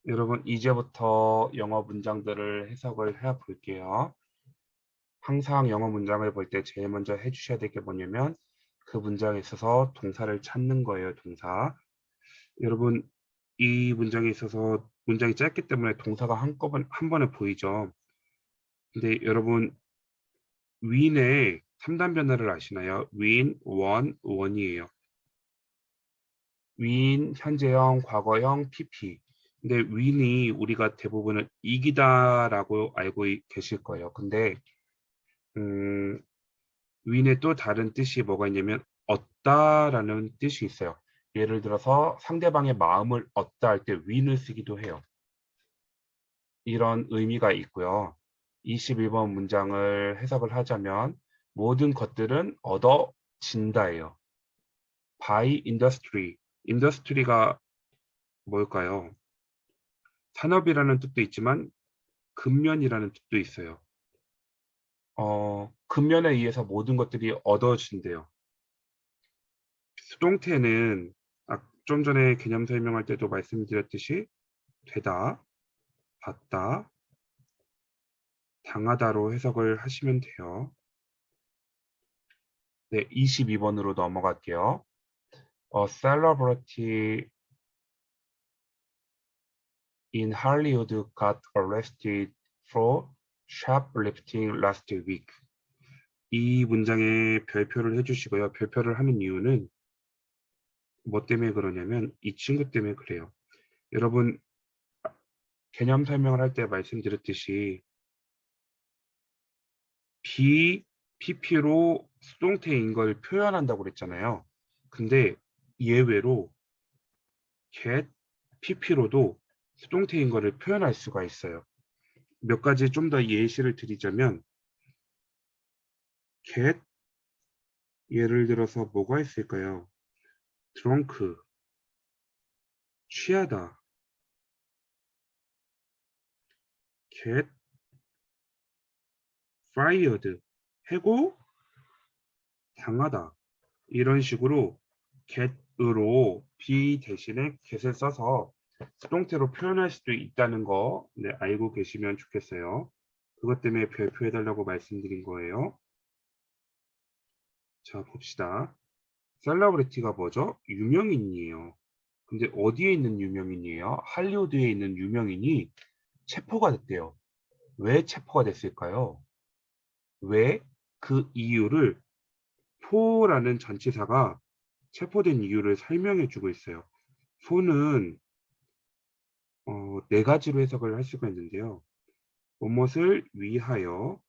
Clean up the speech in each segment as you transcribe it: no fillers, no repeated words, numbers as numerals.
여러분, 이제부터 영어 문장들을 해석을 해 볼게요. 항상 영어 문장을 볼 때 제일 먼저 해주셔야 될 게 뭐냐면 그 문장에 있어서 동사를 찾는 거예요, 동사. 여러분, 이 문장에 있어서 문장이 짧기 때문에 동사가 한 번에 보이죠. 근데 여러분, win의 3단 변화를 아시나요? win, won, won이에요. win, 현재형, 과거형, PP. 근데 win이 우리가 대부분은 이기다라고 알고 계실 거예요. 근데 음, win의 또 다른 뜻이 뭐가 있냐면 얻다라는 뜻이 있어요. 예를 들어서 상대방의 마음을 얻다 할 때 win을 쓰기도 해요. 이런 의미가 있고요. 21번 문장을 해석을 하자면 모든 것들은 얻어진다예요. by industry. industry가 뭘까요? 산업이라는 뜻도 있지만 근면이라는 뜻도 있어요. 근면에 의해서 모든 것들이 얻어진대요. 수동태는 좀 전에 개념 설명할 때도 말씀드렸듯이 되다, 받다, 당하다로 해석을 하시면 돼요. 네, 22번으로 넘어갈게요. A celebrity in Hollywood got arrested for shoplifting last week. 이 문장에 별표를 해주시고요. 별표를 하는 이유는 뭐 때문에 그러냐면 이 친구 때문에 그래요. 여러분, 개념 설명을 할 때 말씀드렸듯이 PP로 수동태인 걸 표현한다고 그랬잖아요. 근데 예외로 get, PP로도 수동태인 거를 표현할 수가 있어요. 몇 가지 좀 더 예시를 드리자면 get, 예를 들어서 뭐가 있을까요? drunk, 취하다, get fired, 해고, 당하다. 이런 식으로 get으로 be 대신에 get을 써서 수동태로 표현할 수도 있다는 거 네, 알고 계시면 좋겠어요. 그것 때문에 별표해달라고 말씀드린 거예요. 자, 봅시다. 셀러브리티가 뭐죠? 유명인이에요. 근데 어디에 있는 유명인이에요? 할리우드에 있는 유명인이 체포가 됐대요. 왜 체포가 됐을까요? 왜? 그 이유를 for라는 전치사가 체포된 이유를 설명해 주고 있어요. for는 네 가지로 해석을 할 수가 있는데요. 무엇을 위하여,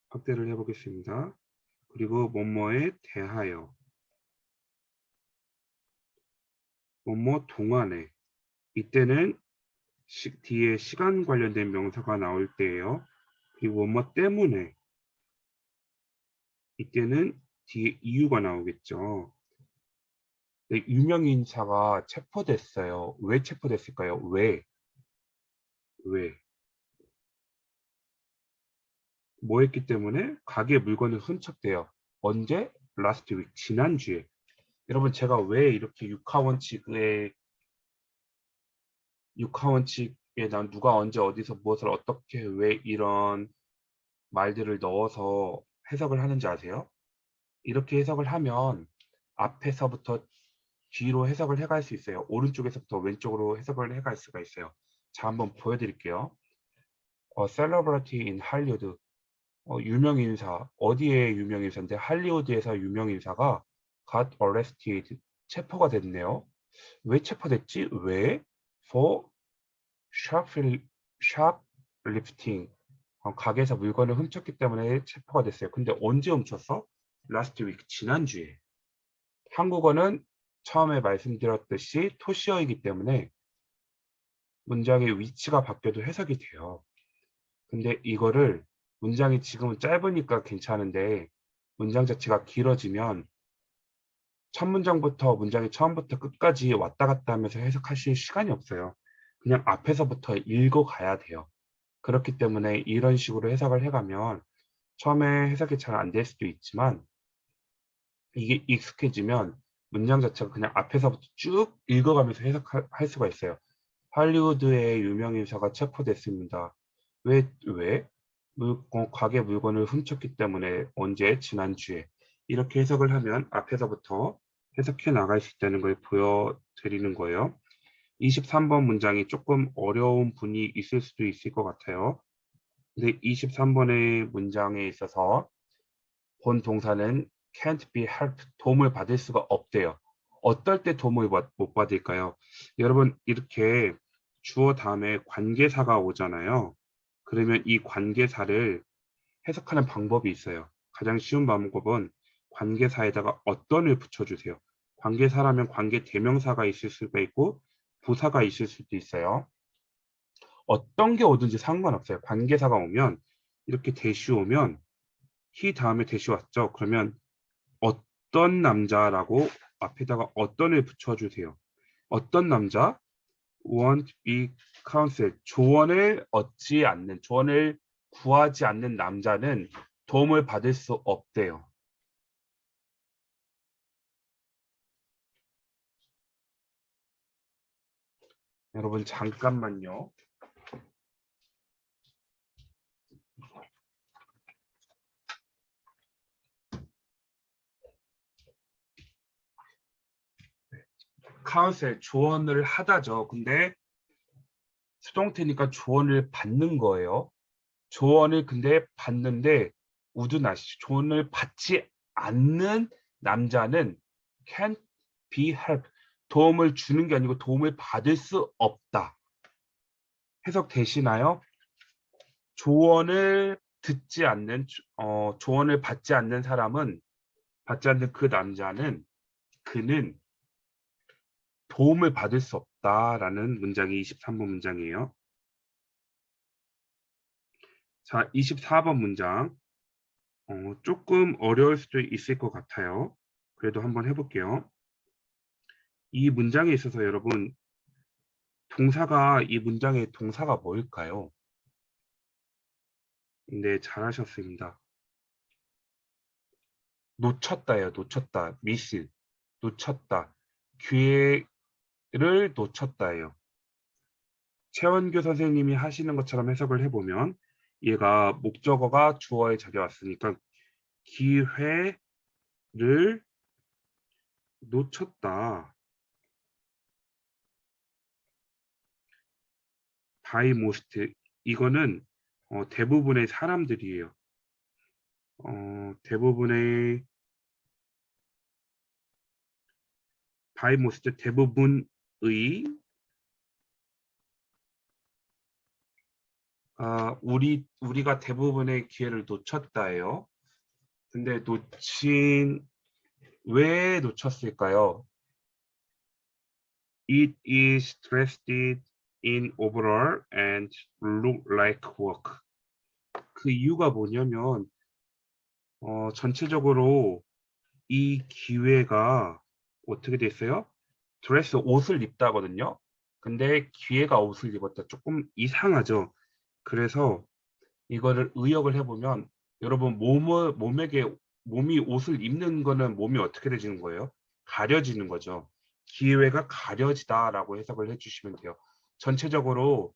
확대를 해보겠습니다. 그리고 뭐뭐에 대하여, 뭐뭐 동안에. 이때는 뒤에 시간 관련된 명사가 나올 때예요. 그리고 뭐뭐 때문에. 이때는 뒤에 이유가 나오겠죠. 네, 유명인사가 체포됐어요. 왜 체포됐을까요? 왜? 왜? 뭐 했기 때문에? 가게 물건을 훔쳤대요. 언제? last week, 지난주에. 여러분, 제가 왜 이렇게 육하원칙에 난 누가 언제 어디서 무엇을 어떻게 왜 이런 말들을 넣어서 해석을 하는지 아세요? 이렇게 해석을 하면 앞에서부터 뒤로 해석을 해갈 수 있어요. 오른쪽에서부터 왼쪽으로 해석을 해갈 수가 있어요. 자, 한번 보여드릴게요. celebrity in Hollywood. 유명인사. 어디에 유명인사인데 할리우드에서 유명인사가 got arrested. 체포가 됐네요. 왜 체포됐지? 왜? for shoplifting. 가게에서 물건을 훔쳤기 때문에 체포가 됐어요. 근데 언제 훔쳤어? last week, 지난주에. 한국어는 처음에 말씀드렸듯이 토시어이기 때문에 문장의 위치가 바뀌어도 해석이 돼요. 근데 이거를 문장이 지금은 짧으니까 괜찮은데 문장 자체가 길어지면 첫 문장부터 문장의 처음부터 끝까지 왔다 갔다 하면서 해석하실 시간이 없어요. 그냥 앞에서부터 읽어가야 돼요. 그렇기 때문에 이런 식으로 해석을 해가면 처음에 해석이 잘 안 될 수도 있지만 이게 익숙해지면 문장 자체가 그냥 앞에서부터 쭉 읽어가면서 해석할 수가 있어요. 할리우드의 유명인사가 체포됐습니다. 왜? 가게 물건을 훔쳤기 때문에 언제? 지난주에. 이렇게 해석을 하면 앞에서부터 해석해 나갈 수 있다는 걸 보여드리는 거예요. 23번 문장이 조금 어려운 분이 있을 수도 있을 것 같아요. 근데 23번의 문장에 있어서 본 동사는 can't be helped, 도움을 받을 수가 없대요. 어떨 때 도움을 못 받을까요? 여러분, 이렇게 주어 다음에 관계사가 오잖아요. 그러면 이 관계사를 해석하는 방법이 있어요. 가장 쉬운 방법은 관계사에다가 어떤을 붙여주세요. 관계사라면 관계 대명사가 있을 수가 있고 부사가 있을 수도 있어요. 어떤 게 오든지 상관없어요. 관계사가 오면 이렇게 대시 오면 he 다음에 대시 왔죠. 그러면 어떤 남자라고 앞에다가 어떤을 붙여주세요. 어떤 남자? won't be counseled. 조언을 구하지 않는 남자는 도움을 받을 수 없대요. 여러분 잠깐만요. 카운셀 조언을 하다죠. 근데 수동태니까 조언을 받는 거예요. 조언을 근데 받는데 우드나시 조언을 받지 않는 남자는 can't be helped. 도움을 주는 게 아니고 도움을 받을 수 없다. 해석 되시나요? 조언을 듣지 않는 조언을 받지 않는 사람은 받지 않는 그 남자는 그는 도움을 받을 수 없다라는 문장이 23번 문장이에요. 자, 24번 문장. 조금 어려울 수도 있을 것 같아요. 그래도 한번 해볼게요. 이 문장에 있어서 여러분 이 문장의 동사가 뭘까요? 네, 잘하셨습니다. 놓쳤다예요. 놓쳤다. 미스. 놓쳤다. 기회를 놓쳤다예요. 최원규 선생님이 하시는 것처럼 해석을 해보면 얘가 목적어가 주어의 자리에 왔으니까 기회를 놓쳤다. by most. 이거는 대부분의 사람들이에요. 대부분의 by most 대부분의 우리가 대부분의 기회를 놓쳤다예요. 근데 왜 놓쳤을까요? It is dressed in overall and look like work. 그 이유가 뭐냐면 전체적으로 이 기회가 어떻게 됐어요? 드레스 옷을 입다거든요. 근데 기회가 옷을 입었다. 조금 이상하죠. 그래서 이거를 의역을 해보면 여러분 몸이 옷을 입는 거는 몸이 어떻게 되지는 거예요? 가려지는 거죠. 기회가 가려지다라고 해석을 해주시면 돼요. 전체적으로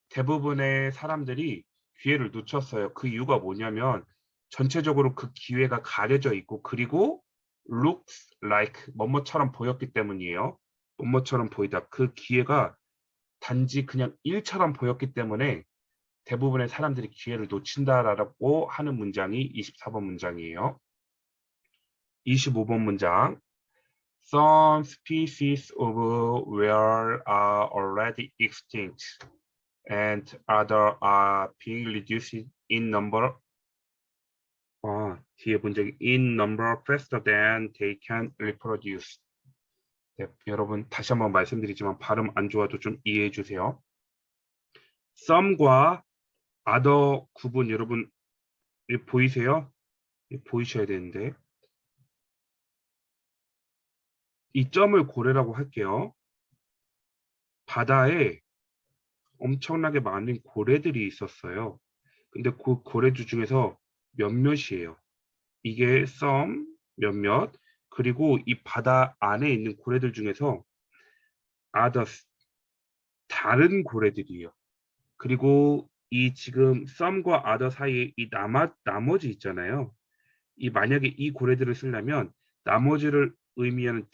대부분의 사람들이 기회를 놓쳤어요. 그 이유가 뭐냐면 전체적으로 그 기회가 가려져 있고 그리고 looks like 뭐뭐처럼 보였기 때문이에요. 뭐뭐처럼 보이다. 그 기회가 단지 그냥 일처럼 보였기 때문에 대부분의 사람들이 기회를 놓친다라고 하는 문장이 24번 문장이에요. 25번 문장. Some species of whale are already extinct and others are being reduced in number. 뒤에 문장이 in number faster than they can reproduce. 네, 여러분 다시 한번 말씀드리지만 발음 안 좋아도 좀 이해해 주세요. some과 other 구분 여러분 보이세요? 보이셔야 되는데 이 점을 고래라고 할게요. 바다에 엄청나게 많은 고래들이 있었어요. 근데 그 고래들 중에서 몇몇이에요. 이게 some 몇몇 그리고 이 바다 안에 있는 고래들 중에서 others, 다른 고래들이에요. 그리고 이 지금 some과 other 사이에 이 나머지 있잖아요. 이 만약에 이 고래들을 쓰려면 나머지를 의미하는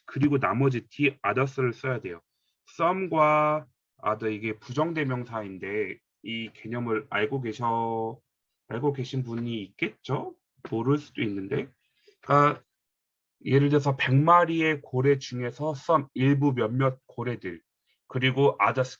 그리고 나머지 others를 써야 돼요. some과 other 이게 부정대명사인데 이 개념을 알고 계신 분이 있겠죠? 모를 수도 있는데. 그러니까 예를 들어서 100마리의 고래 중에서 some 일부 몇몇 고래들 그리고 others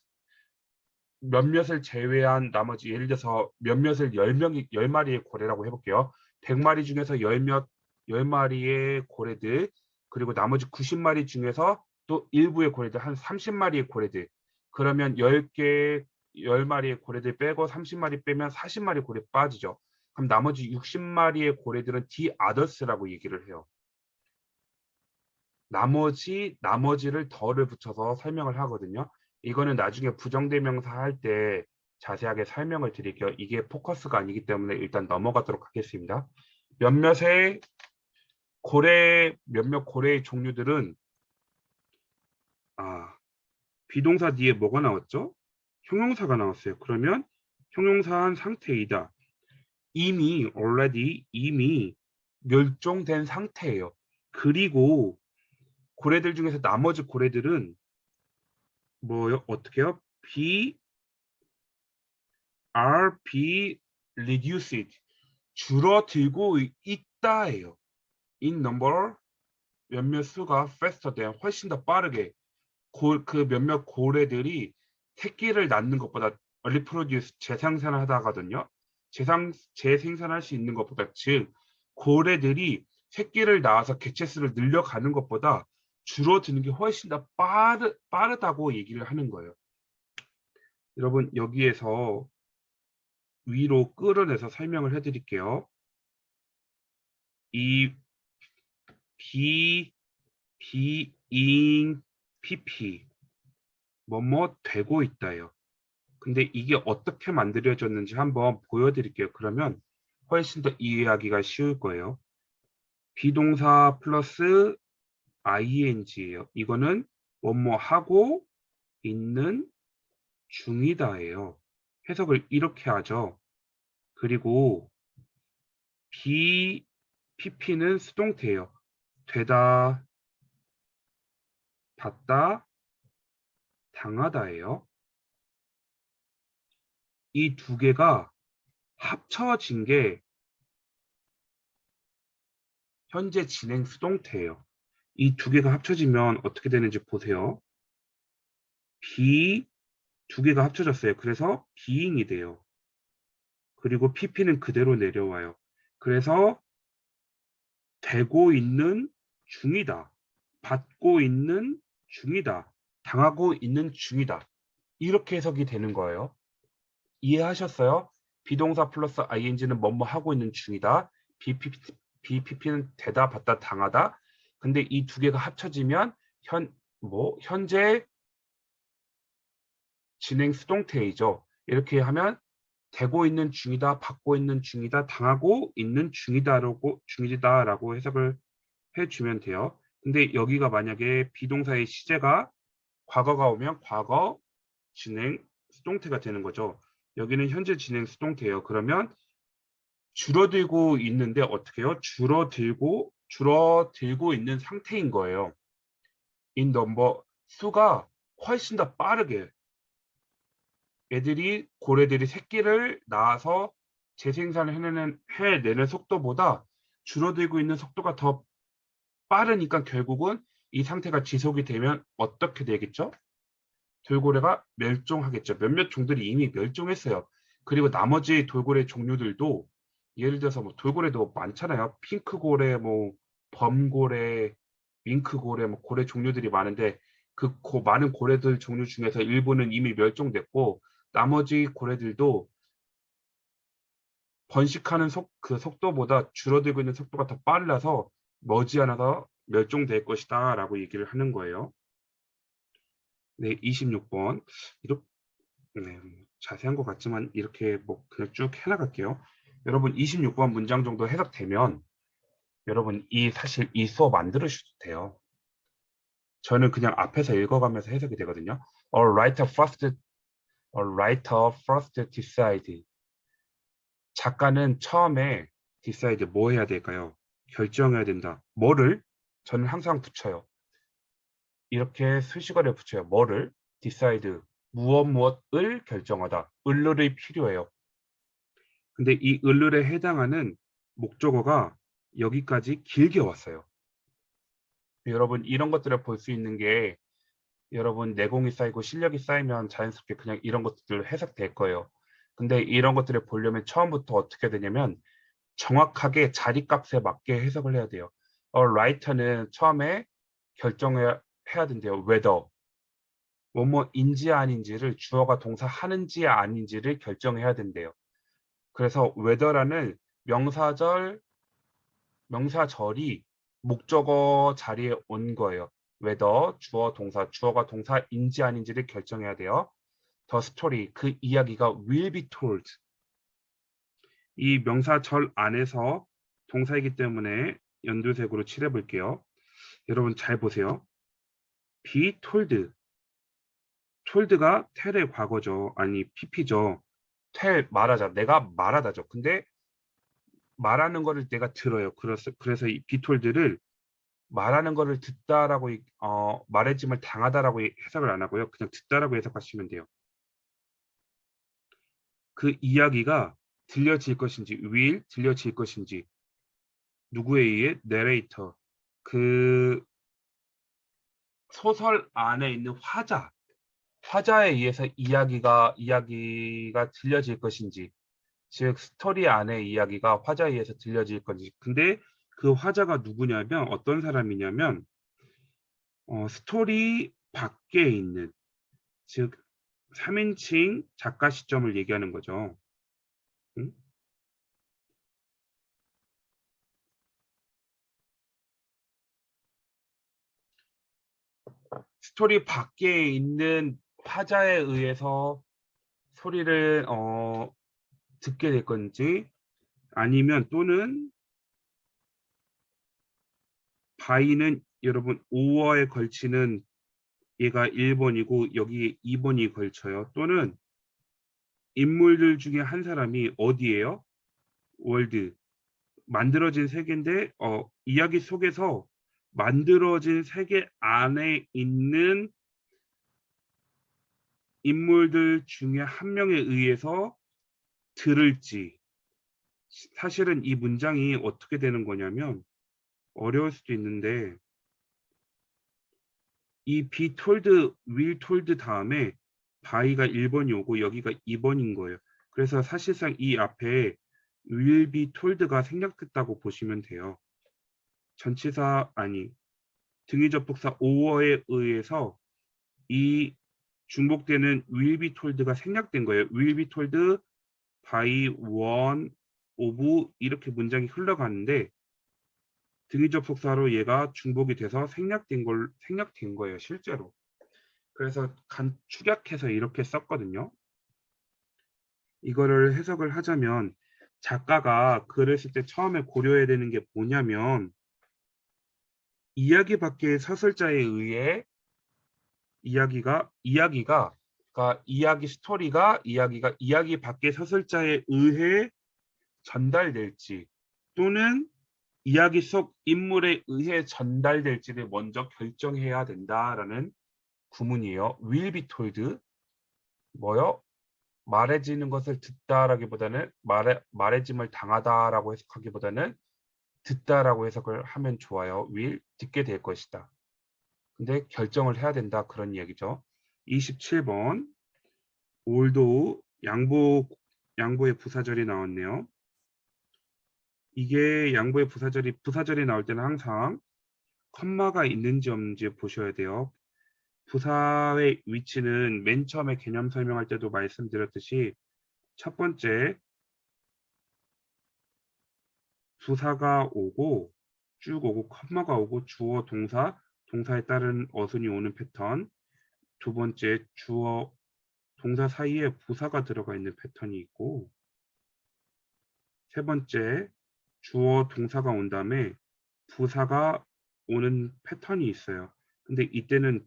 몇몇을 제외한 나머지 예를 들어서 몇몇을 10마리의 고래라고 해볼게요. 100마리 중에서 10마리의 고래들 그리고 나머지 90마리 중에서 또 일부의 고래들 한 30마리의 고래들 그러면 10마리의 고래들 빼고 30마리 빼면 40마리 고래 빠지죠. 그럼 나머지 60마리의 고래들은 others라고 얘기를 해요. 나머지를 덜을 붙여서 설명을 하거든요. 이거는 나중에 부정대명사 할 때 자세하게 설명을 드릴게요. 이게 포커스가 아니기 때문에 일단 넘어가도록 하겠습니다. 몇몇 고래의 종류들은 비동사 뒤에 뭐가 나왔죠? 형용사가 나왔어요. 그러면 형용사한 상태이다. 이미 멸종된 상태예요. 그리고 고래들 중에서 나머지 고래들은 뭐요? 어떻게 해요? be reduced 줄어들고 있다예요. in number 몇몇 수가 faster than 훨씬 더 빠르게 그 몇몇 고래들이 새끼를 낳는 것보다 reproduce 재생산을 하다가거든요. 재생산할 수 있는 것보다 즉 고래들이 새끼를 낳아서 개체수를 늘려가는 것보다 줄어드는 게 훨씬 더 빠르다고 얘기를 하는 거예요. 여러분 여기에서 위로 끌어내서 설명을 해드릴게요. 이 being pp 뭐뭐 되고 있다요. 근데 이게 어떻게 만들어졌는지 한번 보여드릴게요. 그러면 훨씬 더 이해하기가 쉬울 거예요. 비동사 플러스 ing예요. 이거는 뭐뭐 하고 있는 중이다예요. 해석을 이렇게 하죠. 그리고 pp는 수동태예요. 되다, 받다, 당하다예요. 이 두 개가 합쳐진 게 현재 진행 수동태예요. 이 두 개가 합쳐지면 어떻게 되는지 보세요. 두 개가 합쳐졌어요. 그래서 being이 돼요. 그리고 pp는 그대로 내려와요. 그래서 되고 있는 중이다. 받고 있는 중이다. 당하고 있는 중이다. 이렇게 해석이 되는 거예요. 이해하셨어요? 비동사 플러스 ing는 뭐뭐 하고 있는 중이다. BPP는 되다, 받다, 당하다. 근데 이 두 개가 합쳐지면 현재 진행 수동태이죠. 이렇게 하면 되고 있는 중이다, 받고 있는 중이다, 당하고 있는 중이다라고 해석을 해주면 돼요. 근데 여기가 만약에 비동사의 시제가 과거가 오면 과거 진행 수동태가 되는 거죠. 여기는 현재 진행 수동태예요. 그러면 줄어들고 있는데 어떻게 해요? 줄어들고 있는 상태인 거예요. in number 수가 훨씬 더 빠르게 고래들이 새끼를 낳아서 재생산을 해내는 속도보다 줄어들고 있는 속도가 더 빠르니까 결국은 이 상태가 지속이 되면 어떻게 되겠죠? 돌고래가 멸종하겠죠. 몇몇 종들이 이미 멸종했어요. 그리고 나머지 돌고래 종류들도 예를 들어서 뭐 돌고래도 많잖아요. 핑크고래, 뭐 범고래, 밍크고래, 뭐 고래 종류들이 많은데 그 많은 고래들 종류 중에서 일부는 이미 멸종됐고 나머지 고래들도 번식하는 속도보다 줄어들고 있는 속도가 더 빨라서 머지않아서 멸종될 것이다 라고 얘기를 하는 거예요. 네, 26번. 이렇게 자세한 것 같지만 이렇게 뭐 그냥 쭉 해나갈게요. 여러분 26번 문장 정도 해석되면 여러분 사실 이 수업 안 들으셔도 돼요. 저는 그냥 앞에서 읽어가면서 해석이 되거든요. A writer first decide. 작가는 처음에 decide 뭐 해야 될까요? 결정해야 된다. 뭐를? 저는 항상 붙여요. 이렇게 수식어를 붙여요. 뭐를? decide. 무엇을 결정하다. 을룰이 필요해요. 근데 이 을룰에 해당하는 목적어가 여기까지 길게 왔어요. 여러분 이런 것들을 볼 수 있는 게 여러분 내공이 쌓이고 실력이 쌓이면 자연스럽게 그냥 이런 것들 해석될 거예요. 근데 이런 것들을 보려면 처음부터 어떻게 되냐면 정확하게 자리값에 맞게 해석을 해야 돼요. writer는 처음에 결정해야 된대요. whether 뭐뭐인지 아닌지를 주어가 동사 하는지 아닌지를 결정해야 된대요. 그래서 whether라는 명사절이 목적어 자리에 온 거예요. whether 주어 동사, 주어가 동사인지 아닌지를 결정해야 돼요. The story, 그 이야기가 will be told. 이 명사절 안에서 동사이기 때문에 연두색으로 칠해 볼게요. 여러분 잘 보세요. be told. told가 tell의 과거죠. 아니 pp죠. tell 말하자. 내가 말하다죠. 근데 말하는 거를 내가 들어요. 그래서 이 be told를 말하는 거를 듣다라고 말해짐을 당하다라고 해석을 안 하고요. 그냥 듣다라고 해석하시면 돼요. 그 이야기가 들려질 것인지 will 들려질 것인지 누구에 의해 narrator 그 소설 안에 있는 화자에 의해서 이야기가 들려질 것인지 즉 스토리 안에 이야기가 화자에 의해서 들려질 건지 근데 그 화자가 누구냐면 어떤 사람이냐면 스토리 밖에 있는 즉 3인칭 작가 시점을 얘기하는 거죠. 응? 스토리 밖에 있는 화자에 의해서 소리를 듣게 될 건지 아니면 또는 바이는 여러분 5어에 걸치는 얘가 1번이고 여기에 2번이 걸쳐요. 또는 인물들 중에 한 사람이 어디에요? 월드. 만들어진 세계인데 이야기 속에서 만들어진 세계 안에 있는 인물들 중에 한 명에 의해서 들을지 사실은 이 문장이 어떻게 되는 거냐면 어려울 수도 있는데 이 be told, will told 다음에 by가 1번이 오고 여기가 2번인 거예요. 그래서 사실상 이 앞에 will be told가 생략됐다고 보시면 돼요. 전치사 아니 등위접속사 over에 의해서 이 중복되는 will be told가 생략된 거예요. will be told by one of 이렇게 문장이 흘러가는데 등위접속사로 얘가 중복이 돼서 생략된 거예요. 실제로. 그래서 축약해서 이렇게 썼거든요. 이거를 해석을 하자면 작가가 글을 쓸 때 처음에 고려해야 되는 게 뭐냐면 이야기 밖의 서술자에 의해 이야기가 그러니까 이야기 밖의 서술자에 의해 전달될지 또는 이야기 속 인물에 의해 전달될지를 먼저 결정해야 된다라는 구문이에요. will be told 뭐요? 말해지는 것을 듣다라기보다는 말해짐을 당하다라고 해석하기보다는 듣다라고 해석을 하면 좋아요. will 듣게 될 것이다. 근데 결정을 해야 된다 그런 이야기죠. 27번 올도 양보의 부사절이 나왔네요. 이게 양보의 부사절이 나올 때는 항상 컴마가 있는지 없는지 보셔야 돼요. 부사의 위치는 맨 처음에 개념 설명할 때도 말씀드렸듯이 첫 번째 부사가 오고 쭉 오고 컴마가 오고 주어 동사에 따른 어순이 오는 패턴. 두 번째 주어 동사 사이에 부사가 들어가 있는 패턴이 있고 세 번째 주어 동사가 온 다음에 부사가 오는 패턴이 있어요. 근데 이때는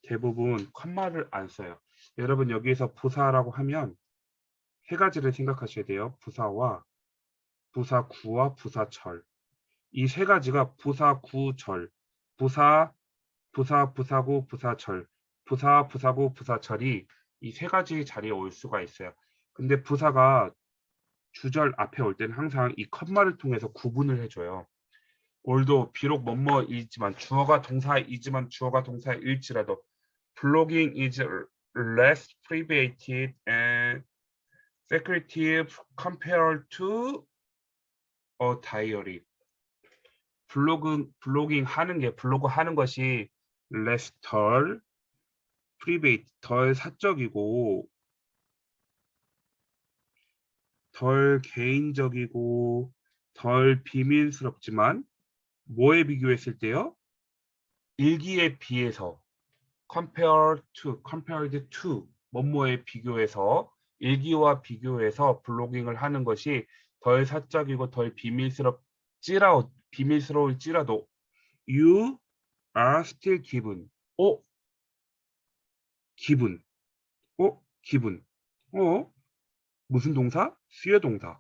대부분 컴마를 안 써요. 여러분 여기에서 부사라고 하면 세 가지를 생각하셔야 돼요. 부사와 부사구와 부사철. 이 세 가지가 부사구절, 부사, 부사구, 부사철, 부사구, 부사철이 이 세 가지 자리에 올 수가 있어요. 근데 부사가 주절 앞에 올 때는 항상 이 컴마를 통해서 구분을 해줘요. 올도 비록 뭐뭐이지만 주어가 동사이지만 주어가 동사일지라도 blogging is less privated and secretive compared to a diary. 블로깅 하는 게 블로그 하는 것이 less 덜 private 덜 사적이고 덜 개인적이고 덜 비밀스럽지만 뭐에 비교했을 때요? 일기에 비해서 compared to 뭐뭐에 비교해서 일기와 비교해서 블로깅을 하는 것이 덜 사적이고 덜 비밀스러울지라도 you are still given. 기분. 기분. 무슨 동사? 수요 동사.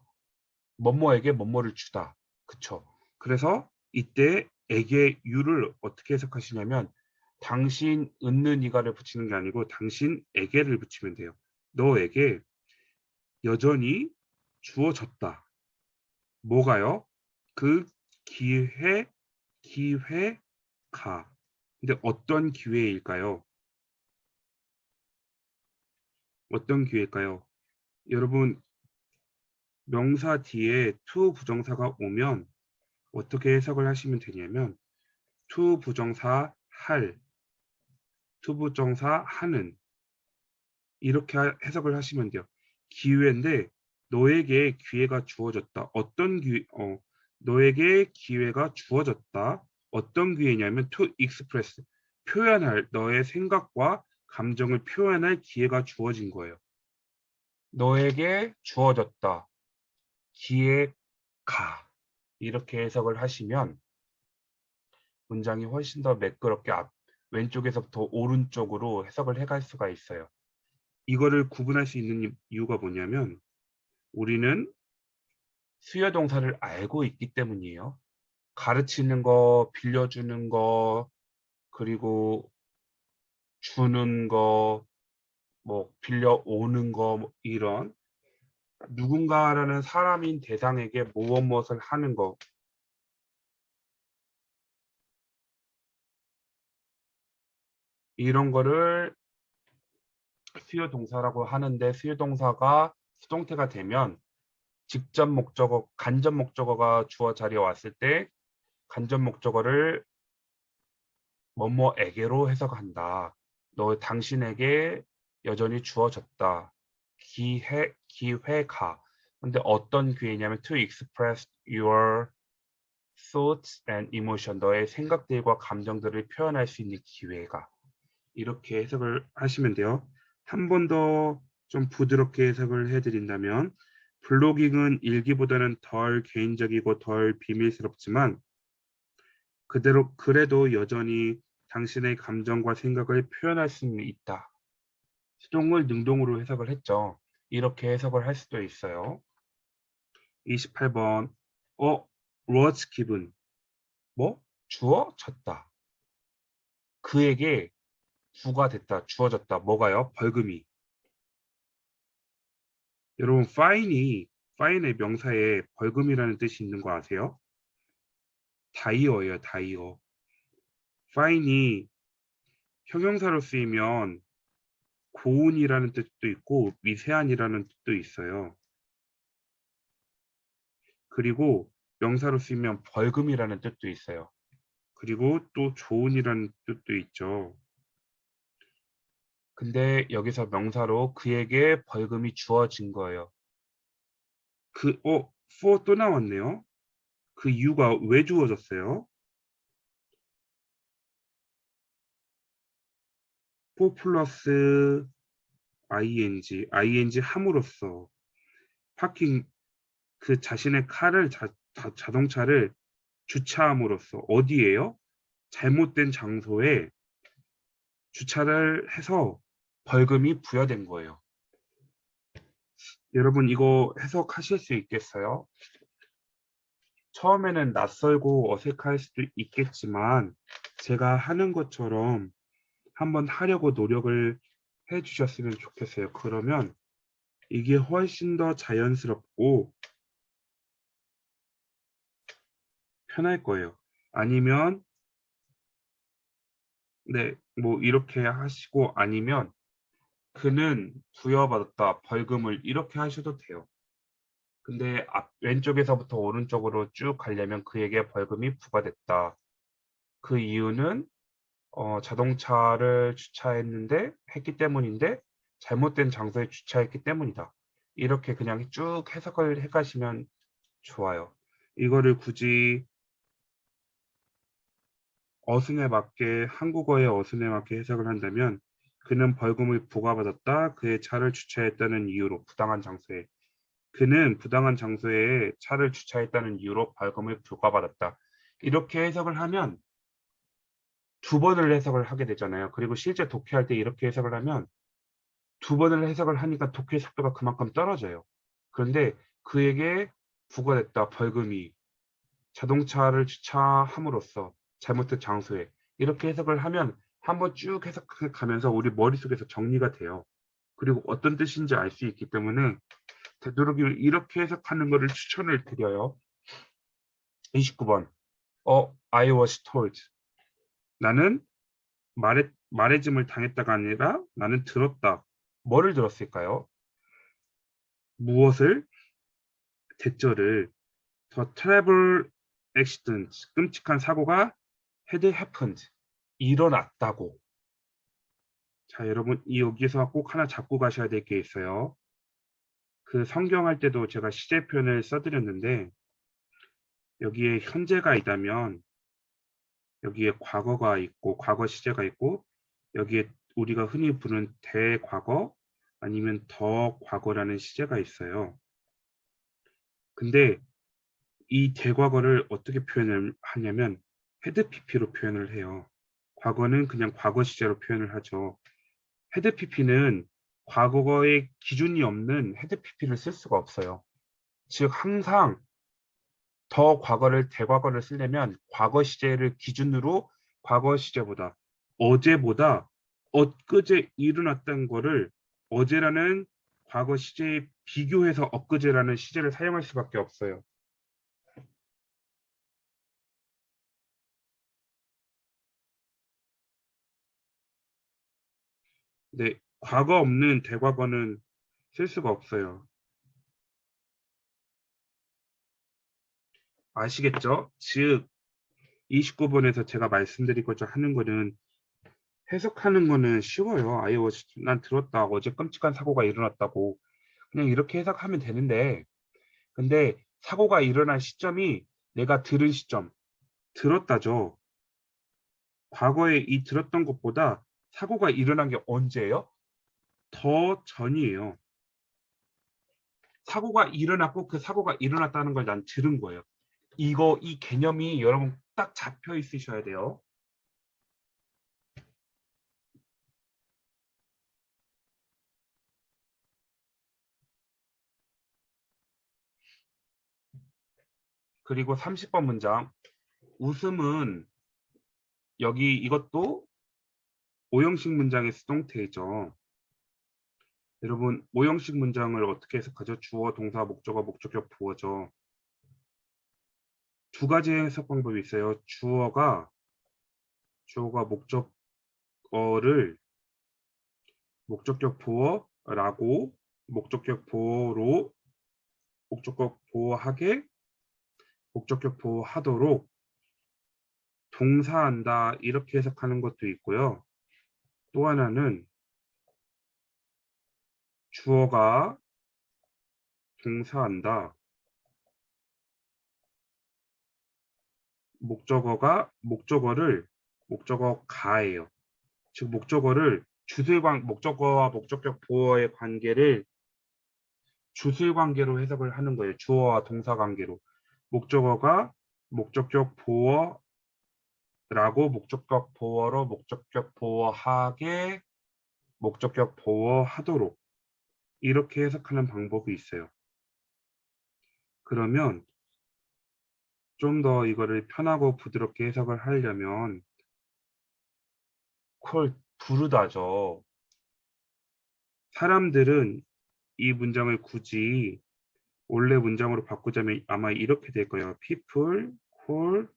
뭐뭐에게 뭐뭐를 주다. 그쵸? 그래서 이때 에게 you를 어떻게 해석하시냐면 당신 은는 이가를 붙이는 게 아니고 당신에게를 붙이면 돼요. 너에게 여전히 주어졌다. 뭐가요? 그 기회가. 근데 어떤 기회일까요? 어떤 기회일까요? 여러분 명사 뒤에 to 부정사가 오면 어떻게 해석을 하시면 되냐면 to 부정사 할, to 부정사 하는 이렇게 해석을 하시면 돼요. 기회인데 너에게 기회가 주어졌다. 어떤 기회? 너에게 기회가 주어졌다. 어떤 기회냐면 to express 표현할 너의 생각과 감정을 표현할 기회가 주어진 거예요. 너에게 주어졌다. 기회가 이렇게 해석을 하시면 문장이 훨씬 더 매끄럽게 왼쪽에서부터 오른쪽으로 해석을 해갈 수가 있어요. 이거를 구분할 수 있는 이유가 뭐냐면 우리는 수요 동사를 알고 있기 때문이에요. 가르치는 거, 빌려주는 거, 그리고 주는 거, 뭐 빌려오는 거, 뭐 이런 누군가라는 사람인 대상에게 무엇을 하는 거 이런 거를 수요 동사라고 하는데 수요 동사가 수동태가 되면 직접 목적어, 간접 목적어가 주어 자리에 왔을 때 간접 목적어를 뭐뭐에게로 해석한다. 너 당신에게 여전히 주어졌다. 기회가. 근데 어떤 기회냐면 to express your thoughts and emotion. 너의 생각들과 감정들을 표현할 수 있는 기회가. 이렇게 해석을 하시면 돼요. 한 번 더 좀 부드럽게 해석을 해드린다면 블로깅은 일기보다는 덜 개인적이고 덜 비밀스럽지만 그래도 여전히 당신의 감정과 생각을 표현할 수는 있다. 수동을 능동으로 해석을 했죠. 이렇게 해석을 할 수도 있어요. 28번 was given 뭐? 주어졌다. 그에게 부가 됐다. 주어졌다. 뭐가요? 벌금이. 여러분 fine의 명사에 벌금이라는 뜻이 있는 거 아세요? 다이어예요. 다이어. fine이 형용사로 쓰이면 고운이라는 뜻도 있고 미세한이라는 뜻도 있어요. 그리고 명사로 쓰이면 벌금이라는 뜻도 있어요. 그리고 또 좋은이라는 뜻도 있죠. 근데 여기서 명사로 그에게 벌금이 주어진 거예요. for 또 나왔네요. 그 이유가 왜 주어졌어요? for 플러스 ing 함으로써 파킹 그 자신의 자동차를 주차함으로써 어디에요? 잘못된 장소에 주차를 해서 벌금이 부여된 거예요. 여러분 이거 해석하실 수 있겠어요? 처음에는 낯설고 어색할 수도 있겠지만 제가 하는 것처럼 한번 하려고 노력을 해 주셨으면 좋겠어요. 그러면 이게 훨씬 더 자연스럽고 편할 거예요. 아니면 네, 뭐 이렇게 하시고 아니면 그는 부여받았다 벌금을 이렇게 하셔도 돼요. 근데 왼쪽에서부터 오른쪽으로 쭉 가려면 그에게 벌금이 부과됐다. 그 이유는 자동차를 했기 때문인데 잘못된 장소에 주차했기 때문이다. 이렇게 그냥 쭉 해석을 해 가시면 좋아요. 이거를 굳이 한국어의 어순에 맞게 해석을 한다면 그는 벌금을 부과받았다. 그의 차를 주차했다는 이유로 부당한 장소에. 그는 부당한 장소에 차를 주차했다는 이유로 벌금을 부과받았다. 이렇게 해석을 하면 두 번을 해석을 하게 되잖아요. 그리고 실제 독해할 때 이렇게 해석을 하면 두 번을 해석을 하니까 독해 속도가 그만큼 떨어져요. 그런데 그에게 부과됐다 벌금이 자동차를 주차함으로써 잘못된 장소에 이렇게 해석을 하면 한번 쭉 해석해 가면서 우리 머릿속에서 정리가 돼요. 그리고 어떤 뜻인지 알 수 있기 때문에 되도록이면 이렇게 해석하는 것을 추천을 드려요. 29번. I was told. 나는 말해짐을 당했다가 아니라 나는 들었다. 뭐를 들었을까요? 무엇을? 대절을. The terrible accident. 끔찍한 사고가 had happened. 일어났다고. 자, 여러분 여기서 꼭 하나 잡고 가셔야 될 게 있어요. 그 성경할 때도 제가 시제 표현을 써드렸는데 여기에 현재가 있다면 여기에 과거가 있고 과거 시제가 있고 여기에 우리가 흔히 부르는 대과거 아니면 더 과거라는 시제가 있어요. 근데 이 대과거를 어떻게 표현을 하냐면 헤드 PP로 표현을 해요. 과거는 그냥 과거 시제로 표현을 하죠. 헤드 PP는 과거의 기준이 없는 헤드 PP를 쓸 수가 없어요. 즉 항상 더 과거를 대과거를 쓰려면 과거 시제를 기준으로 과거 시제보다 어제보다 엊그제 일어났던 거를 어제라는 과거 시제에 비교해서 엊그제라는 시제를 사용할 수밖에 없어요. 네, 과거 없는 대과거는 쓸 수가 없어요. 아시겠죠? 즉 29번에서 제가 말씀드리고자 하는 거는 해석하는 거는 쉬워요. 난 들었다. 어제 끔찍한 사고가 일어났다고. 그냥 이렇게 해석하면 되는데 근데 사고가 일어난 시점이 내가 들은 시점, 들었다죠. 과거에 이 들었던 것보다 사고가 일어난 게 언제예요? 더 전이에요. 사고가 일어났고 그 사고가 일어났다는 걸 난 들은 거예요. 이 개념이 여러분 딱 잡혀 있으셔야 돼요. 그리고 30번 문장. 웃음은 여기 이것도 오형식 문장의 수동태죠. 여러분 오형식 문장을 어떻게 해석하죠? 주어, 동사, 목적어, 목적격, 부어죠. 두 가지 해석 방법이 있어요. 주어가 목적어를 목적격 보어라고 목적격 보어로 목적격 보어하게 목적격 보어하도록 동사한다 이렇게 해석하는 것도 있고요. 또 하나는 주어가 동사한다 목적어가예요. 즉 목적어와 목적격 보어의 관계를 주술 관계로 해석을 하는 거예요. 주어와 동사 관계로. 목적어가 목적격 보어라고 목적격 보어로 목적격 보어하게 목적격 보어하도록 이렇게 해석하는 방법이 있어요. 그러면 좀 더 이거를 편하고 부드럽게 해석을 하려면 부르다죠. 사람들은 이 문장을 굳이 원래 문장으로 바꾸자면 아마 이렇게 될 거예요. People call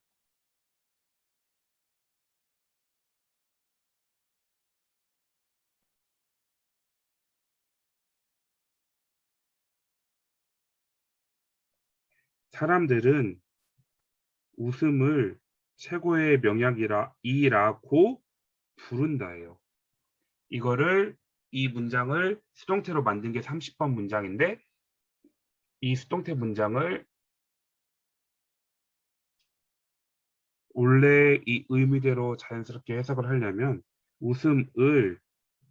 사람들은 웃음을 최고의 명약이라고 부른다예요. 이거를 이 문장을 수동태로 만든 게 30번 문장인데 이 수동태 문장을 원래 이 의미대로 자연스럽게 해석을 하려면 웃음을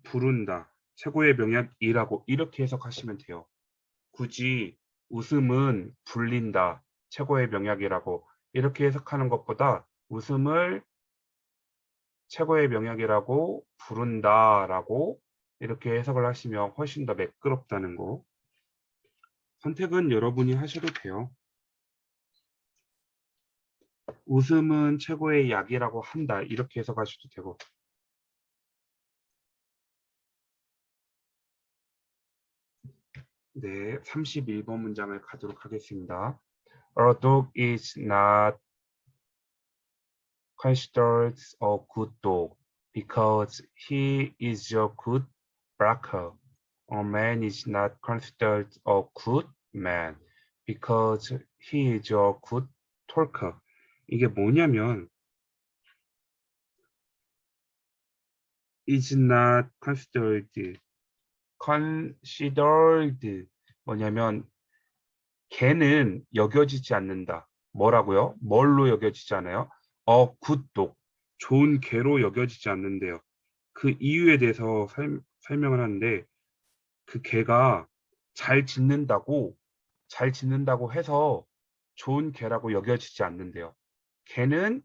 부른다. 최고의 명약이라고 이렇게 해석하시면 돼요. 굳이 웃음은 불린다. 최고의 명약이라고 이렇게 해석하는 것보다 웃음을 최고의 명약이라고 부른다라고 이렇게 해석을 하시면 훨씬 더 매끄럽다는 거. 선택은 여러분이 하셔도 돼요. 웃음은 최고의 약이라고 한다. 이렇게 해석하셔도 되고. 네, 31번 문장을 가도록 하겠습니다. A dog is not considered a good dog because he is a good barker. A man is not considered a good man because he is a good talker. 이게 뭐냐면 is not considered 뭐냐면 걔는 여겨지지 않는다. 뭐라고요? 뭘로 여겨지지 않아요? good dog. 좋은 개로 여겨지지 않는데요. 그 이유에 대해서 설명을 하는데 그 개가 잘 짖는다고 해서 좋은 개라고 여겨지지 않는데요. 개는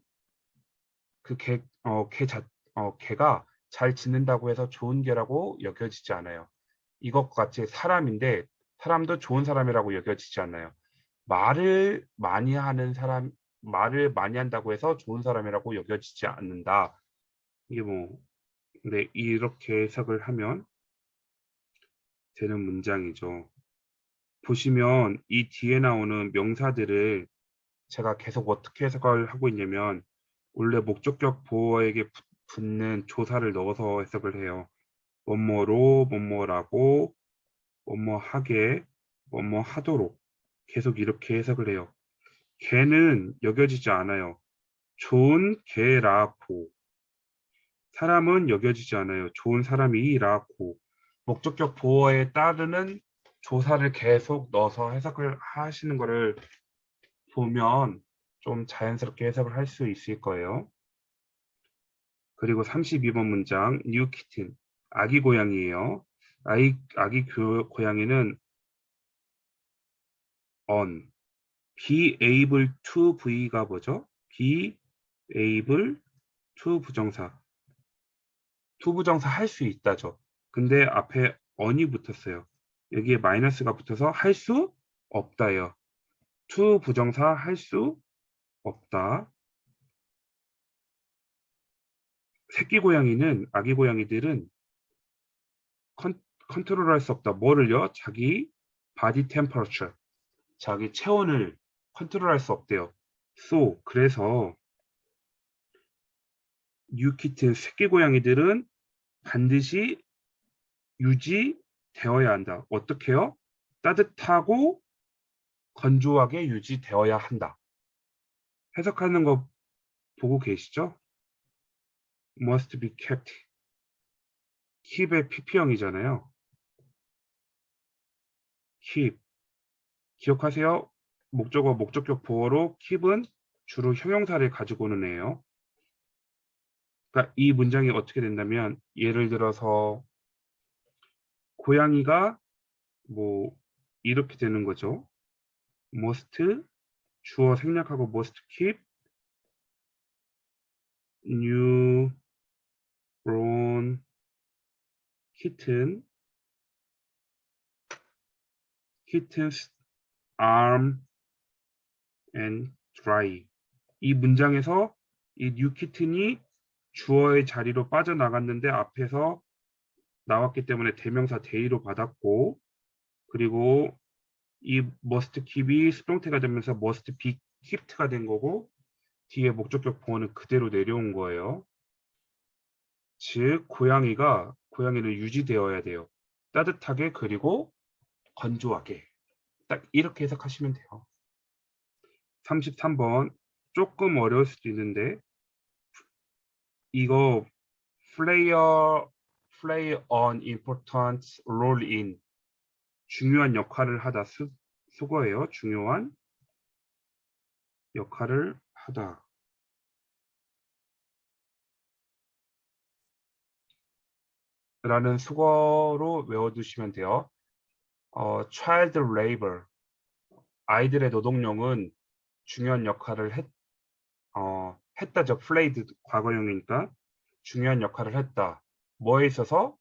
개가 잘 짖는다고 해서 좋은 개라고 여겨지지 않아요. 이것과 같이 사람인데 사람도 좋은 사람이라고 여겨지지 않아요. 말을 많이 한다고 해서 좋은 사람이라고 여겨지지 않는다. 이게 네, 이렇게 해석을 하면 되는 문장이죠. 보시면 이 뒤에 나오는 명사들을 제가 계속 어떻게 해석을 하고 있냐면 원래 목적격 보어에게 붙는 조사를 넣어서 해석을 해요. 뭐뭐로, 뭐뭐라고, 뭐뭐하게, 뭐뭐하도록 계속 이렇게 해석을 해요. 개는 여겨지지 않아요. 좋은 개라고. 사람은 여겨지지 않아요. 좋은 사람이라고. 목적격 보어에 따르는 조사를 계속 넣어서 해석을 하시는 거를 보면 좀 자연스럽게 해석을 할 수 있을 거예요. 그리고 32번 문장 new kitten 아기 고양이에요. 아기 고양이는 on be able to v가 뭐죠? be able to 부정사 to 부정사 할 수 있다죠. 근데 앞에 on이 붙었어요. 여기에 마이너스가 붙어서 할 수 없다요. to 부정사 할 수 없다. 새끼 고양이는 아기 고양이들은 컨트롤할 수 없다. 뭐를요? 자기 body temperature, 자기 체온을 컨트롤할 수 없대요. So 그래서 뉴키튼 새끼 고양이들은 반드시 유지되어야 한다. 어떻게요? 따뜻하고 건조하게 유지되어야 한다. 해석하는 거 보고 계시죠? must be kept. keep의 pp형이잖아요. keep. 기억하세요? 목적어, 목적격 보어로 keep은 주로 형용사를 가지고 오는 애예요. 그러니까 이 문장이 어떻게 된다면 예를 들어서 고양이가 이렇게 되는 거죠. must 주어 생략하고 must keep newborn kitten's arm and dry. 이 문장에서 이 new kitten이 주어의 자리로 빠져나갔는데 앞에서 나왔기 때문에 대명사 they로 받았고, 그리고 이 must keep이 수동태가 되면서 must be keeped가 된 거고, 뒤에 목적격 보어는 그대로 내려온 거예요. 즉 고양이는 유지되어야 돼요. 따뜻하게 그리고 건조하게. 딱 이렇게 해석하시면 돼요. 33번 조금 어려울 수도 있는데 이거 play an important role in 중요한 역할을 하다 수거예요. 중요한 역할을 하다. 라는 수거로 외워두시면 돼요. child labor 아이들의 노동력은 중요한 역할을 했다죠. played 과거형이니까 중요한 역할을 했다. 뭐에 있어서?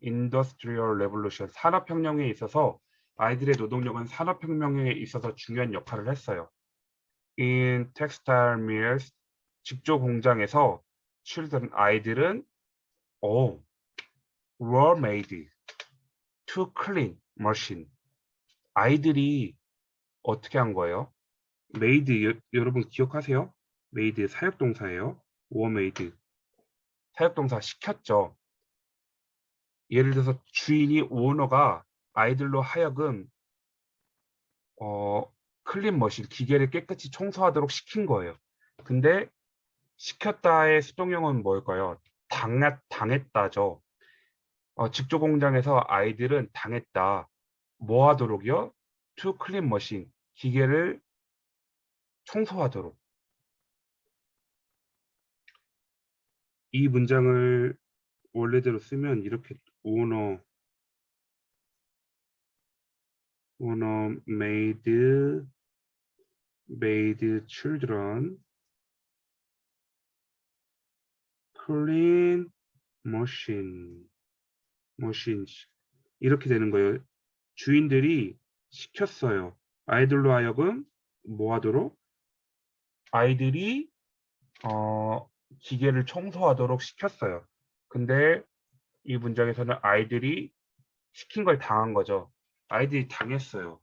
Industrial Revolution 산업혁명에 있어서 아이들의 노동력은 산업혁명에 있어서 중요한 역할을 했어요. In textile mills 직조 공장에서 children 아이들은 were made to clean machine 아이들이 어떻게 한 거예요? made 여러분 기억하세요? made 사역동사예요. were made 사역동사 시켰죠. 예를 들어서 주인이 오너가 아이들로 하여금 클린 머신 기계를 깨끗이 청소하도록 시킨 거예요. 근데 시켰다의 수동형은 뭘까요? 당했다죠. 직조 공장에서 아이들은 당했다. 뭐 하도록요? To clean machine 기계를 청소하도록. 이 문장을 원래대로 쓰면 이렇게 owner made children clean machines 이렇게 되는 거예요. 주인들이 시켰어요. 아이들로 하여금 뭐 하도록? 아이들이 기계를 청소하도록 시켰어요. 근데 이 문장에서는 아이들이 시킨 걸 당한 거죠. 아이들이 당했어요.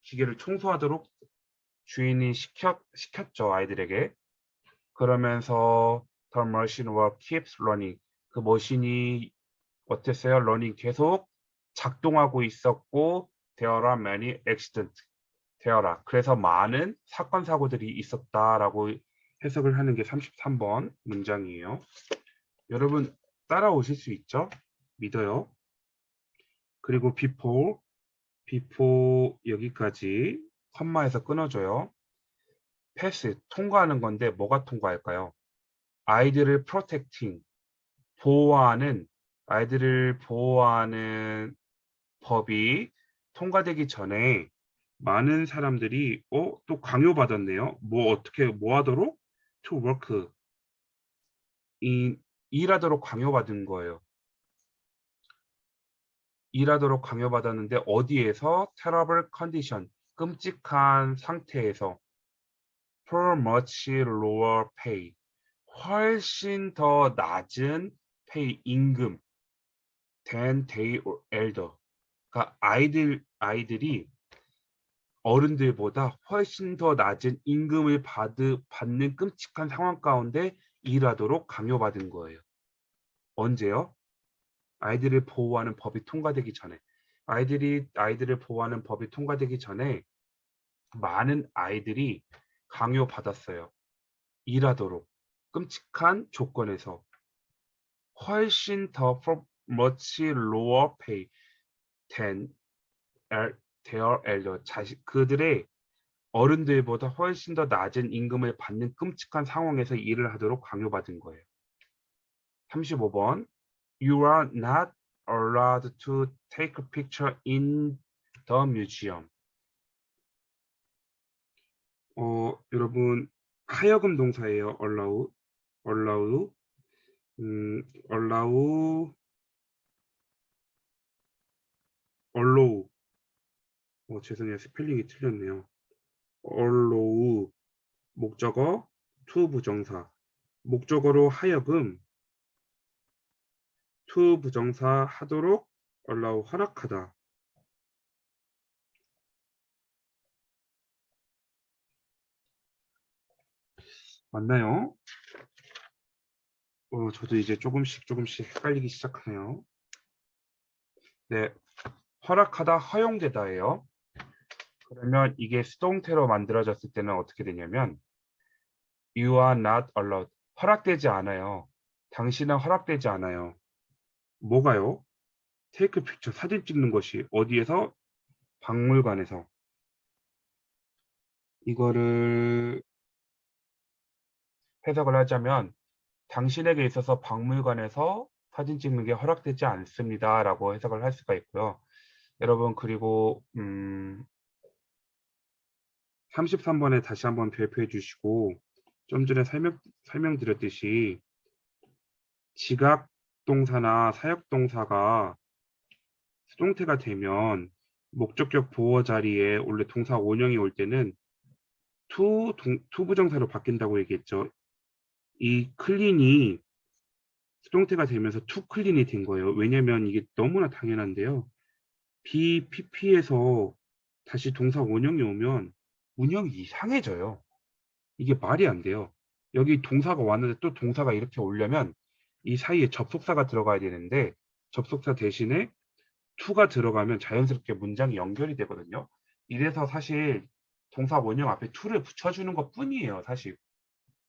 기계를 청소하도록 주인이 시켰죠. 아이들에게. 그러면서 the machine will keeps running. 그 머신이 어땠어요? running 계속 작동하고 있었고 there are many accidents. 되어라. 그래서 많은 사건 사고들이 있었다라고 해석을 하는 게 33번 문장이에요. 여러분 따라오실 수 있죠? 믿어요. 그리고 before 여기까지 컴마에서 끊어줘요. pass 통과하는 건데 뭐가 통과할까요? 아이들을 protecting 보호하는 아이들을 보호하는 법이 통과되기 전에 많은 사람들이 또 강요받았네요. 어떻게 뭐 하도록? to work 일하도록 강요받은 거예요. 일하도록 강요받았는데 어디에서? terrible condition 끔찍한 상태에서 for much lower pay 훨씬 더 낮은 pay 임금 than they elder 그러니까 아이들이 어른들보다 훨씬 더 낮은 임금을 받는 끔찍한 상황 가운데 일하도록 강요받은 거예요. 언제요? 아이들을 보호하는 법이 통과되기 전에. 아이들을 보호하는 법이 통과되기 전에 많은 아이들이 강요받았어요. 일하도록. 끔찍한 조건에서. 훨씬 더 for much lower pay than their elder. 그들의 어른들보다 훨씬 더 낮은 임금을 받는 끔찍한 상황에서 일을 하도록 강요받은 거예요. 35번 You are not allowed to take a picture in the museum. 여러분 하여금 동사예요. allow, allow, allow. 죄송해요. 스펠링이 틀렸네요. allow 목적어 to 부정사. 목적어로 하여금 to 부정사 하도록 allow 허락하다. 맞나요? 저도 이제 조금씩 헷갈리기 시작하네요. 네, 허락하다, 허용되다예요. 그러면 이게 수동태로 만들어졌을 때는 어떻게 되냐면 You are not allowed. 허락되지 않아요. 당신은 허락되지 않아요. 뭐가요? 테이크 픽처, 사진 찍는 것이 어디에서? 박물관에서. 이거를 해석을 하자면 당신에게 있어서 박물관에서 사진 찍는 게 허락되지 않습니다. 라고 해석을 할 수가 있고요. 여러분 그리고 33번에 다시 한번 별표해 주시고 좀 전에 설명드렸듯이 지각 동사나 사역 동사가 수동태가 되면 목적격 보어 자리에 원래 동사 원형이 올 때는 to 부정사로 바뀐다고 얘기했죠. 이 클린이 수동태가 되면서 to 클린이 된 거예요. 왜냐면 이게 너무나 당연한데요. BPP에서 다시 동사 원형이 오면 운영이 이상해져요. 이게 말이 안 돼요. 여기 동사가 왔는데 또 동사가 이렇게 오려면 이 사이에 접속사가 들어가야 되는데 접속사 대신에 to가 들어가면 자연스럽게 문장이 연결이 되거든요. 이래서 사실 동사 원형 앞에 to를 붙여주는 것 뿐이에요. 사실.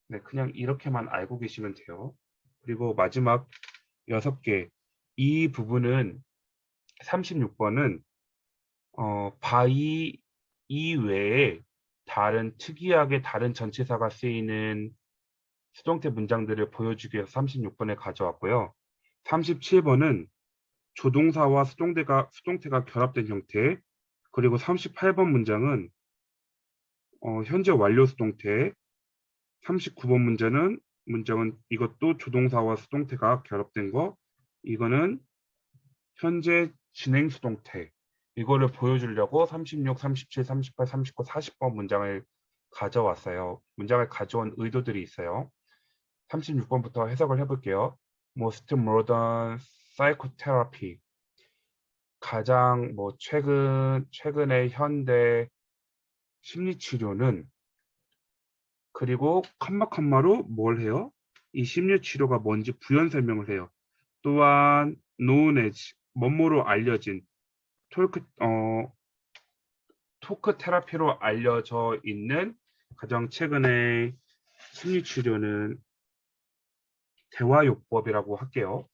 네, 그냥 이렇게만 알고 계시면 돼요. 그리고 마지막 6개. 이 부분은 36번은 by 이외에 특이하게 다른 전치사가 쓰이는 수동태 문장들을 보여주기 위해서 36번에 가져왔고요. 37번은 조동사와 수동태가 결합된 형태, 그리고 38번 문장은 현재 완료 수동태, 39번 문장은 이것도 조동사와 수동태가 결합된 거, 이거는 현재 진행 수동태. 이거를 보여주려고 36, 37, 38, 39, 40번 문장을 가져왔어요. 문장을 가져온 의도들이 있어요. 36번부터 해석을 해볼게요. Most modern psychotherapy. 가장 최근의 현대 심리치료는 그리고 컴마로 뭘 해요? 이 심리치료가 뭔지 부연 설명을 해요. 또한 known as 뭐뭐로 알려진 토크 테라피로 알려져 있는 가장 최근의 심리치료는 대화요법이라고 할게요.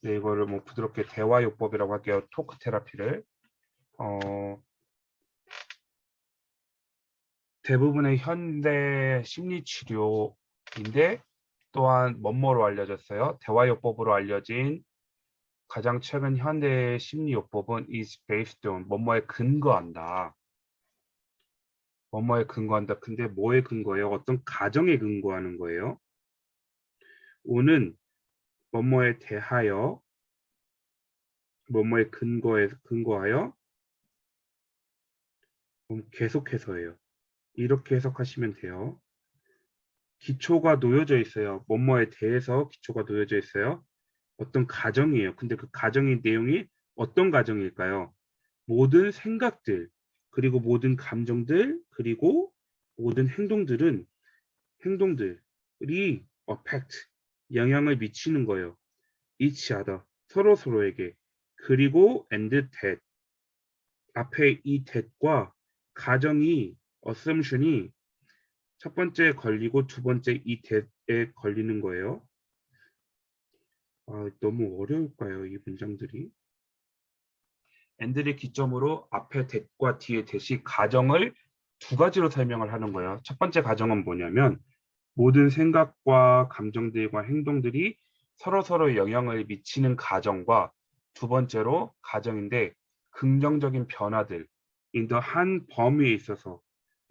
네, 이거를 부드럽게 대화요법이라고 할게요. 토크 테라피를. 대부분의 현대 심리치료인데 또한 뭐뭐로 알려졌어요. 대화요법으로 알려진 가장 최근 현대 심리요법은 is based on 뭐뭐에 근거한다. 뭐뭐에 근거한다. 근데 뭐에 근거해요? 어떤 가정에 근거하는 거예요. 오는 뭐뭐에 대하여 뭐뭐에 근거하여 계속해서예요. 이렇게 해석하시면 돼요. 기초가 놓여져 있어요. 뭐뭐에 대해서 기초가 놓여져 있어요. 어떤 가정이에요. 근데 그 가정의 내용이 어떤 가정일까요? 모든 생각들, 그리고 모든 감정들, 그리고 모든 행동들이 affect, 영향을 미치는 거예요. each other, 서로에게. 그리고 and that, 앞에 이 that과 가정이 assumption이 첫 번째 걸리고 두 번째 이 that에 걸리는 거예요. 너무 어려울까요, 이 문장들이? and를 기점으로 앞에 that과 뒤에 that이 가정을 두 가지로 설명을 하는 거예요. 첫 번째 가정은 뭐냐면 모든 생각과 감정들과 행동들이 서로 영향을 미치는 가정과 두 번째로 가정인데 긍정적인 변화들 한 범위에 있어서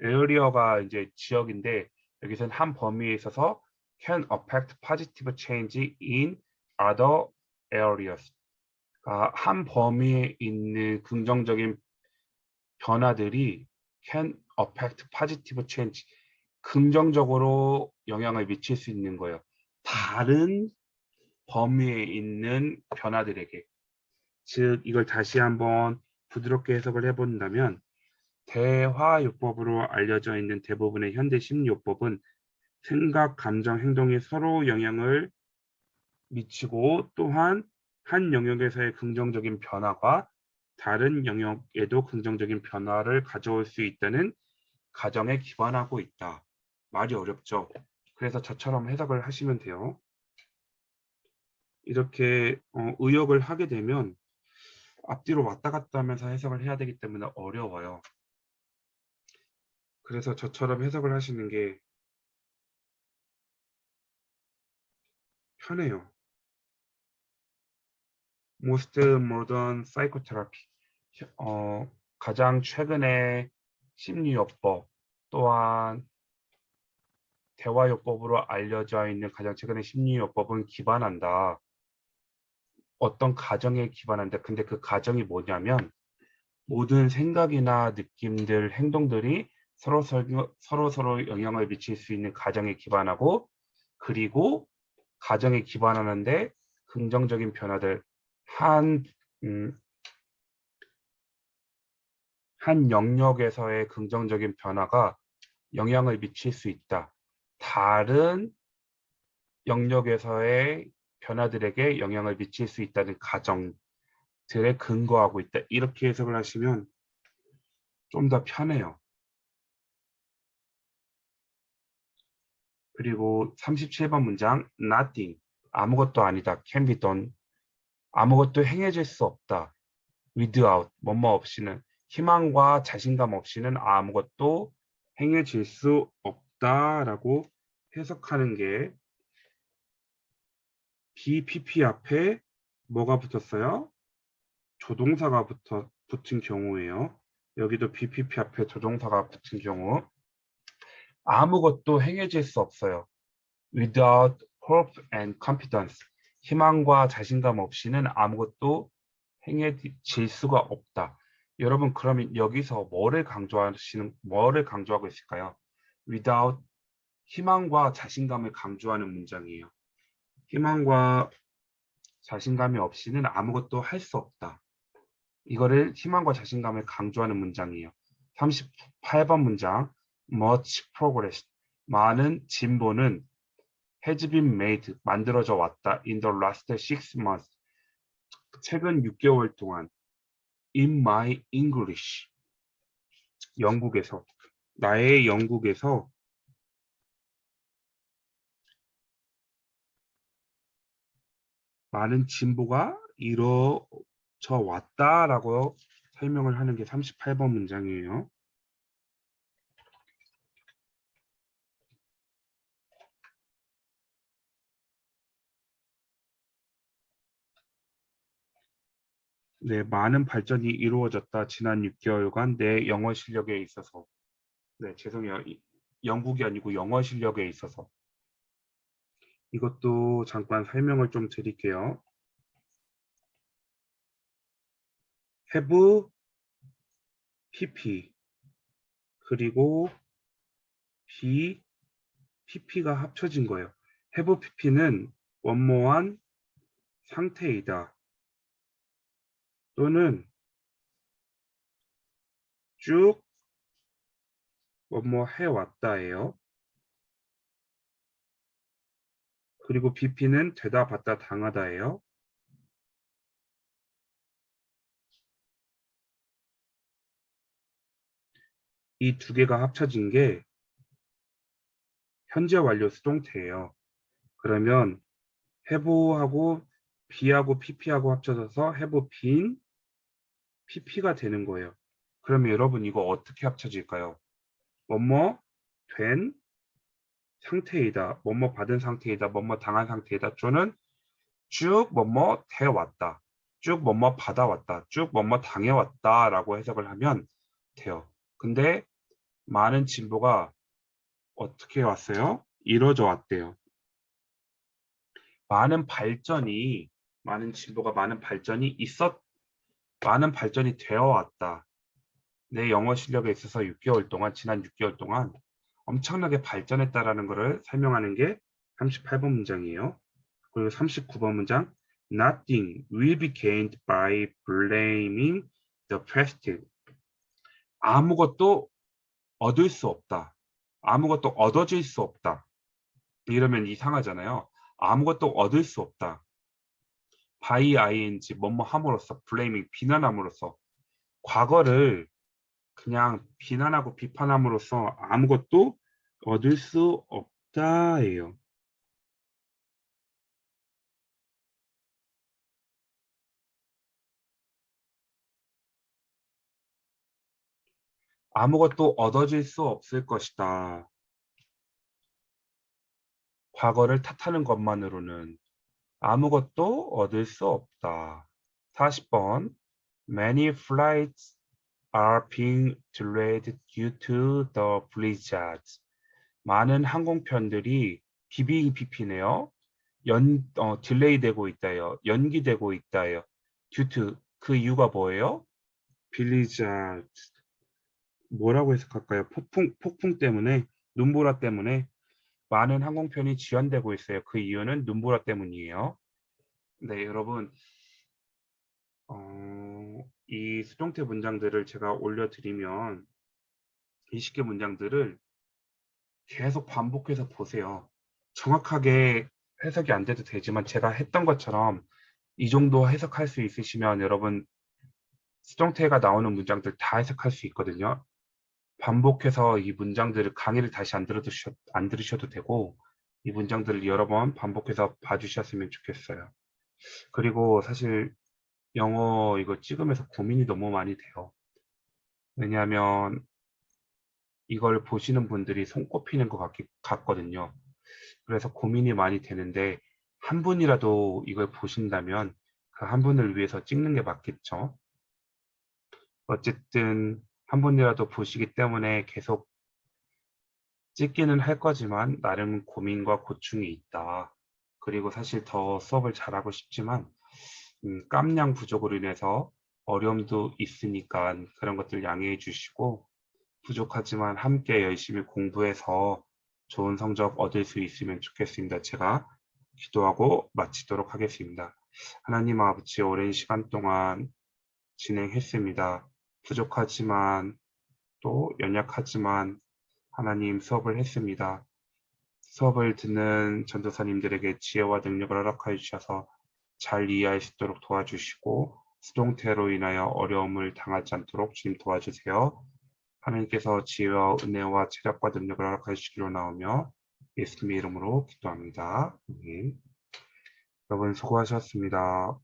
area가 이제 지역인데 여기서는 한 범위에 있어서 can affect positive change in other areas. 그러니까 한 범위에 있는 긍정적인 변화들이 can affect positive change. 긍정적으로 영향을 미칠 수 있는 거예요. 다른 범위에 있는 변화들에게. 즉 이걸 다시 한번 부드럽게 해석을 해본다면 대화요법으로 알려져 있는 대부분의 현대 심리요법은 생각, 감정, 행동이 서로 영향을 미치고 또한 한 영역에서의 긍정적인 변화가 다른 영역에도 긍정적인 변화를 가져올 수 있다는 가정에 기반하고 있다. 말이 어렵죠? 그래서 저처럼 해석을 하시면 돼요. 이렇게 의역을 하게 되면 앞뒤로 왔다 갔다 하면서 해석을 해야 되기 때문에 어려워요. 그래서 저처럼 해석을 하시는 게 편해요. Most modern psychotherapy. 가장 최근의 심리요법 또한 대화요법으로 알려져 있는 가장 최근의 심리요법은 기반한다. 어떤 가정에 기반한다. 근데 그 가정이 뭐냐면 모든 생각이나 느낌들, 행동들이 서로 영향을 미칠 수 있는 가정에 기반하고 그리고 가정에 기반하는데 긍정적인 변화들 한, 음, 한 영역에서의 긍정적인 변화가 영향을 미칠 수 있다. 다른 영역에서의 변화들에게 영향을 미칠 수 있다는 가정들에 근거하고 있다. 이렇게 해석을 하시면 좀 더 편해요. 그리고 37번 문장 nothing 아무것도 아니다. can be done 아무것도 행해질 수 없다. without 뭐뭐 없이는 희망과 자신감 없이는 아무것도 행해질 수 없다라고 해석하는 게 BPP 앞에 뭐가 붙었어요? 조동사가 붙은 경우예요. 여기도 BPP 앞에 조동사가 붙은 경우 아무것도 행해질 수 없어요. Without hope and confidence 희망과 자신감 없이는 아무것도 행해질 수가 없다. 여러분 그러면 여기서 뭐를 강조하고 있을까요? Without 희망과 자신감을 강조하는 문장이에요. 희망과 자신감이 없이는 아무것도 할 수 없다. 이거를 희망과 자신감을 강조하는 문장이에요. 38번 문장 much progress 많은 진보는 has been made 만들어져 왔다 in the last 6 months 최근 6개월 동안 in my English 영국에서 나의 영국에서 많은 진보가 이루어져 왔다라고 설명을 하는 게 38번 문장이에요. 네, 많은 발전이 이루어졌다. 지난 6개월간 내 영어 실력에 있어서. 네, 죄송해요. 영국이 아니고 영어 실력에 있어서. 이것도 잠깐 설명을 좀 드릴게요. have, pp, 그리고 be, pp가 합쳐진 거예요. have, pp는 원모한 상태이다. 또는 쭉 뭐뭐 해왔다예요. 그리고 BP는 되다 받다 당하다예요. 이 두 개가 합쳐진 게 현재 완료 수동태예요. 그러면 have하고 be하고 pp하고 합쳐져서 have been pp가 되는 거예요. 그러면 여러분 이거 어떻게 합쳐질까요? 뭐뭐 된 상태이다. 뭐뭐 받은 상태이다. 뭐뭐 당한 상태이다. 또는 쭉 뭐뭐 돼왔다. 쭉 뭐뭐 받아왔다. 쭉 뭐뭐 당해왔다 라고 해석을 하면 돼요. 근데 많은 진보가 어떻게 왔어요? 이루어져 왔대요. 많은 진보가 많은 발전이 되어 왔다. 내 영어 실력에 있어서 지난 6개월 동안 엄청나게 발전했다라는 것을 설명하는 게 38번 문장이에요. 그리고 39번 문장, Nothing will be gained by blaming the past. 아무것도 얻을 수 없다. 아무것도 얻어질 수 없다. 이러면 이상하잖아요. 아무것도 얻을 수 없다. by ing, 뭐뭐 함으로써, blaming, 비난함으로써, 과거를 그냥 비난하고 비판함으로써 아무것도 얻을 수 없다예요. 아무것도 얻어질 수 없을 것이다. 과거를 탓하는 것만으로는 아무것도 얻을 수 없다. 40번. Many flights are being delayed due to the blizzard. 많은 항공편들이 BBPP네요. 딜레이 되고 있다요. 연기되고 있다요. due to 그 이유가 뭐예요? blizzard. 뭐라고 해석할까요? 폭풍 때문에, 눈보라 때문에 많은 항공편이 지연되고 있어요. 그 이유는 눈보라 때문이에요. 네, 여러분, 이 수동태 문장들을 제가 올려드리면 20개 문장들을 계속 반복해서 보세요. 정확하게 해석이 안 돼도 되지만 제가 했던 것처럼 이 정도 해석할 수 있으시면 여러분 수동태가 나오는 문장들 다 해석할 수 있거든요. 반복해서 이 문장들을 강의를 다시 안 들으셔도 되고 이 문장들을 여러 번 반복해서 봐주셨으면 좋겠어요. 그리고 사실 영어 이거 찍으면서 고민이 너무 많이 돼요. 왜냐하면 이걸 보시는 분들이 손꼽히는 것 같거든요. 그래서 고민이 많이 되는데 한 분이라도 이걸 보신다면 그 한 분을 위해서 찍는 게 맞겠죠. 어쨌든 한 분이라도 보시기 때문에 계속 찍기는 할 거지만 나름 고민과 고충이 있다. 그리고 사실 더 수업을 잘하고 싶지만 깜냥 부족으로 인해서 어려움도 있으니까 그런 것들 양해해 주시고 부족하지만 함께 열심히 공부해서 좋은 성적 얻을 수 있으면 좋겠습니다. 제가 기도하고 마치도록 하겠습니다. 하나님 아버지 오랜 시간 동안 진행했습니다. 부족하지만 또 연약하지만 하나님 수업을 했습니다. 수업을 듣는 전도사님들에게 지혜와 능력을 허락하여 주셔서 잘 이해할 수 있도록 도와주시고 수동태로 인하여 어려움을 당하지 않도록 주님 도와주세요. 하나님께서 지혜와 은혜와 체력과 능력을 허락하여 주시기로 나오며 예수님의 이름으로 기도합니다. 아멘. 여러분 수고하셨습니다.